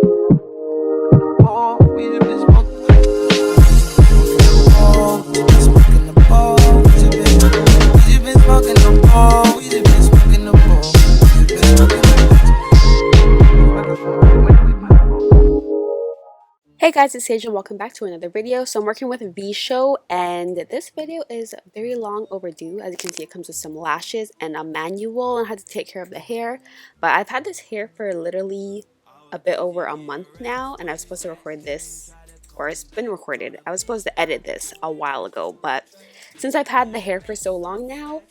Hey guys, it's Sage and welcome back to another video. So I'm working with VSHOW and this video is very long overdue. As you can see, it comes with some lashes and a manual on how to take care of the hair. But I've had this hair for literally a bit over a month now, and I was supposed to record this, or it's been recorded. I was supposed to edit this a while ago, but since I've had the hair for so long now,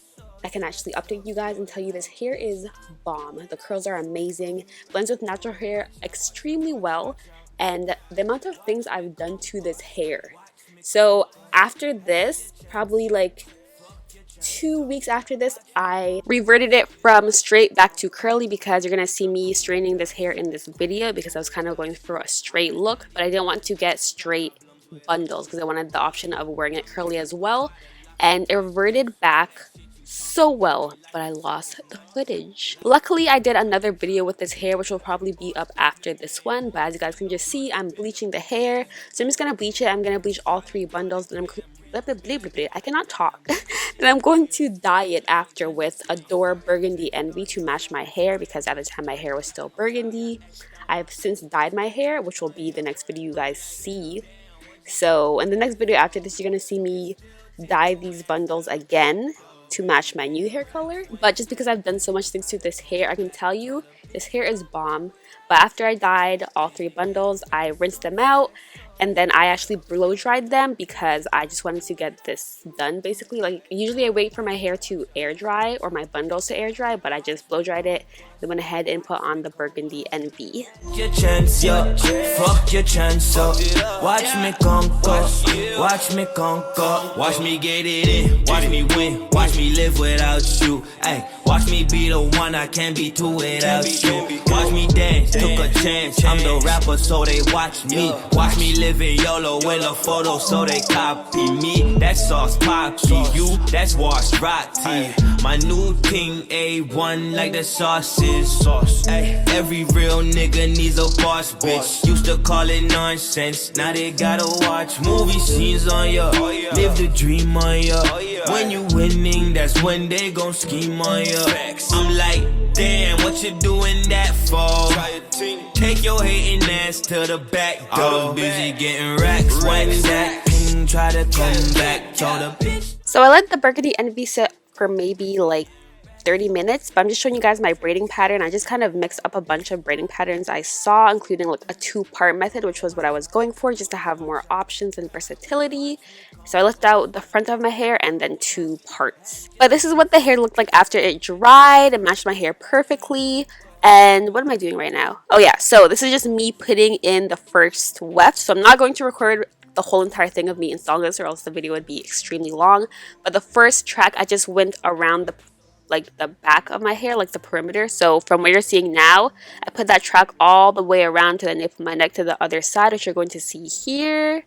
I can actually update you guys and tell you this hair is bomb. The curls are amazing, blends with natural hair extremely well, and the amount of things I've done to this hair. So after this, probably like 2 weeks after this, I reverted it from straight back to curly because you're gonna see me straightening this hair in this video because I was kind of going for a straight look, but I didn't want to get straight bundles because I wanted the option of wearing it curly as well. And it reverted back so well, but I lost the footage. Luckily, I did another video with this hair, which will probably be up after this one, but as you guys can just see, I'm bleaching the hair. So I'm just gonna bleach it. I'm gonna bleach all 3 bundles, and I cannot talk. Then I'm going to dye it after with Adore Burgundy Envy to match my hair, because at the time my hair was still burgundy. I've since dyed my hair, which will be the next video you guys see. So in the next video after this, you're gonna see me dye these bundles again to match my new hair color. But just because I've done so much things to this hair, I can tell you this hair is bomb. But after I dyed all 3 bundles, I rinsed them out, and then I actually blow dried them because I just wanted to get this done basically. Like usually I wait for my hair to air dry or my bundles to air dry, but I just blow dried it, then went ahead and put on the Burgundy Envy. Your chance, yo. Fuck your chance up. Watch me conquer. Watch me conquer. Watch me get it in. Watch me win. Watch me live without you. Ay, watch me be the one, I can't be two without you. Watch me dance, took a chance. I'm the rapper, so they watch me. Watch me living YOLO in a photo, so they copy me. That sauce poppy, you, that's washed rotty. My new thing, A1 like the sauce is. Ay, every real nigga needs a boss, bitch. Used to call it nonsense, now they gotta watch movie scenes on ya. Live the dream on ya. When you winning, that's when they gon' scheme on ya. I'm like, damn, what you doing that for? Take your hating ass to the back door. Busy getting racks when that ping try to come back. Told a bitch. So I let the Burgundy Envy sit for maybe like 30 minutes, but I'm just showing you guys my braiding pattern. I just kind of mixed up a bunch of braiding patterns I saw, including like a 2-part method, which was what I was going for, just to have more options and versatility. So I left out the front of my hair and then 2 parts. But this is what the hair looked like after it dried. It matched my hair perfectly. And what am I doing right now? Oh yeah, so this is just me putting in the first weft. So I'm not going to record the whole entire thing of me installing this, or else the video would be extremely long. But the first track, I just went around the back of my hair, like the perimeter. So from what you're seeing now, I put that track all the way around to the nape of my neck to the other side, which you're going to see here.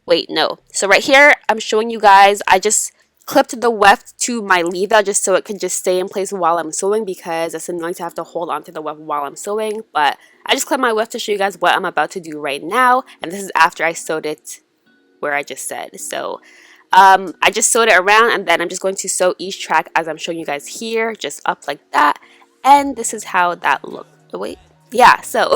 Wait, no. So right here, I'm showing you guys, I just clipped the weft to my leave out just so it can just stay in place while I'm sewing, because it's annoying to have to hold on to the weft while I'm sewing. But I just clipped my weft to show you guys what I'm about to do right now, and this is after I sewed it where I just said. So I just sewed it around, and then I'm just going to sew each track as I'm showing you guys here, just up like that. And this is how that looked. Oh, wait, yeah, so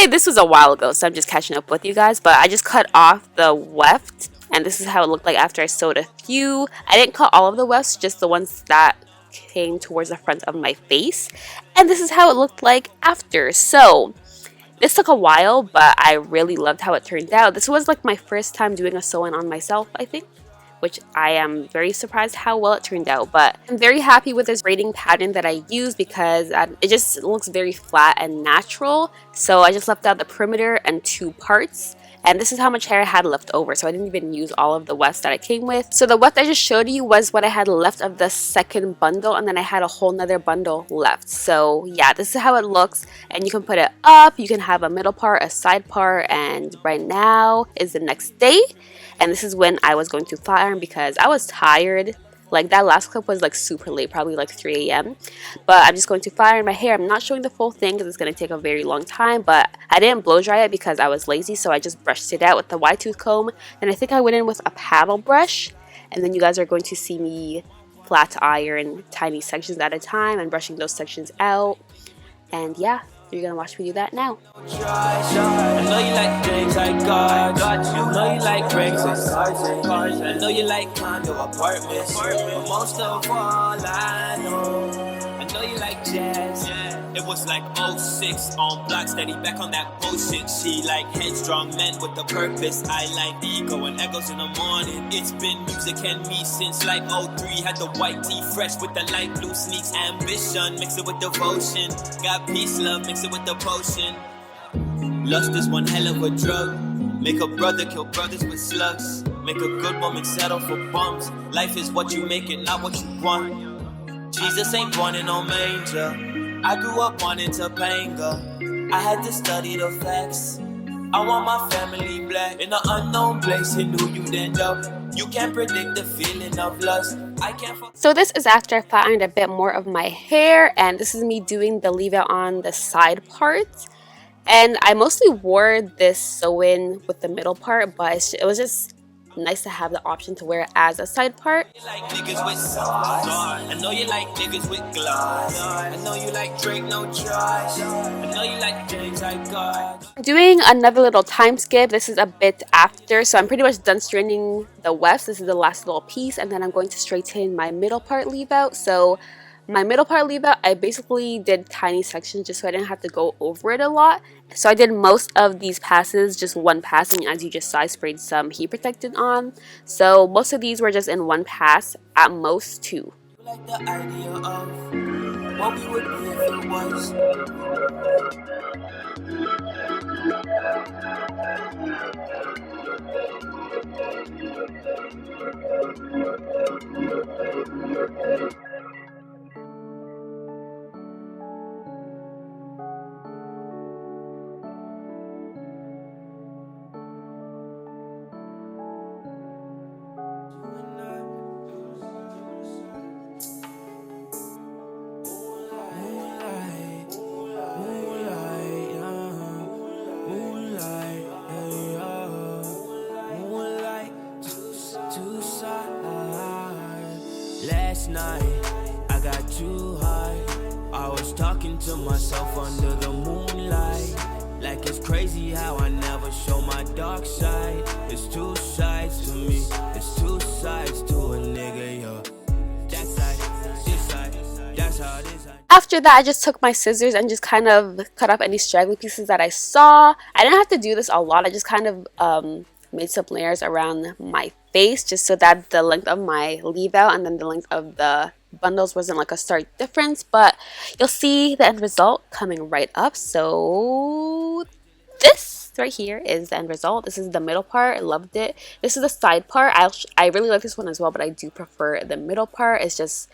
this was a while ago, so I'm just catching up with you guys, but I just cut off the weft, and this is how it looked like after I sewed a few. I didn't cut all of the wefts, just the ones that came towards the front of my face, and this is how it looked like after. So this took a while, but I really loved how it turned out. This was like my first time doing a sew-in on myself, I think, which I am very surprised how well it turned out. But I'm very happy with this braiding pattern that I used because it just looks very flat and natural. So I just left out the perimeter and 2 parts. And this is how much hair I had left over, so I didn't even use all of the wefts that I came with. So the weft I just showed you was what I had left of the second bundle, and then I had a whole nother bundle left. So yeah, this is how it looks, and you can put it up, you can have a middle part, a side part, and right now is the next day. And this is when I was going to flat iron because I was tired. Like that last clip was like super late, probably like 3 a.m. But I'm just going to fire in my hair. I'm not showing the full thing because it's going to take a very long time, but I didn't blow dry it because I was lazy, so I just brushed it out with the wide tooth comb. And I think I went in with a paddle brush, and then you guys are going to see me flat iron tiny sections at a time and brushing those sections out. And yeah, you're gonna watch me do that now. I know you like things I got you. I know you like breaks and cars. I know you like condo apartments. But most of all, I know you like jazz. It was like 06 on block, steady back on that bullshit. She like headstrong men with a purpose. I like ego and echoes in the morning. It's been music and me since like 03. Had the white tee fresh with the light blue sneaks. Ambition, mix it with devotion. Got peace, love, mix it with the potion. Lust is one hell of a drug. Make a brother kill brothers with slugs. Make a good woman settle for bums. Life is what you make it, not what you want. Jesus ain't born in no manger. I grew up wanting to Topanga. I had to study the facts. I want my family black. In an unknown place, and who you'd end up. You can't predict the feeling of lust. I can't. So this is after I flat ironed a bit more of my hair, and this is me doing the leave out on the side part. And I mostly wore this sew-in with the middle part, but it was just nice to have the option to wear it as a side part. Like niggas with sauce. I know you like niggas with gloss. I know you like Drake, no choice. I know you like things I got. I'm doing another little time skip. This is a bit after, so I'm pretty much done straightening the wefts. This is the last little piece, and then I'm going to straighten my middle part leave out. So my middle part leave out, I basically did tiny sections just so I didn't have to go over it a lot. So I did most of these passes just one pass, and as you just saw, I sprayed some heat protectant on. So most of these were just in one pass, at most two. Like the idea of what we would do if it was. Last night, I got too high. I was talking to myself under the moonlight. Like it's crazy how I never show my dark side. It's two sides to me, it's two sides to a nigga, yo. That side, this side, that's how it is. After that, I just took my scissors and just kind of cut off any straggly pieces that I saw. I didn't have to do this a lot. I just kind of made some layers around my face just so that the length of my leave out and then the length of the bundles wasn't like a stark difference, but you'll see the end result coming right up. So this right here is the end result. This is the middle part. I loved it. This is the side part. I really like this one as well, but I do prefer the middle part. It's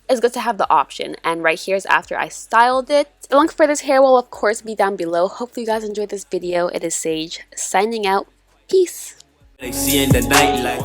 good to have the option. And right here is after I styled it. The link for this hair will of course be down below. Hopefully you guys enjoyed this video. It is Sage signing out. Peace. They see in the nightlife.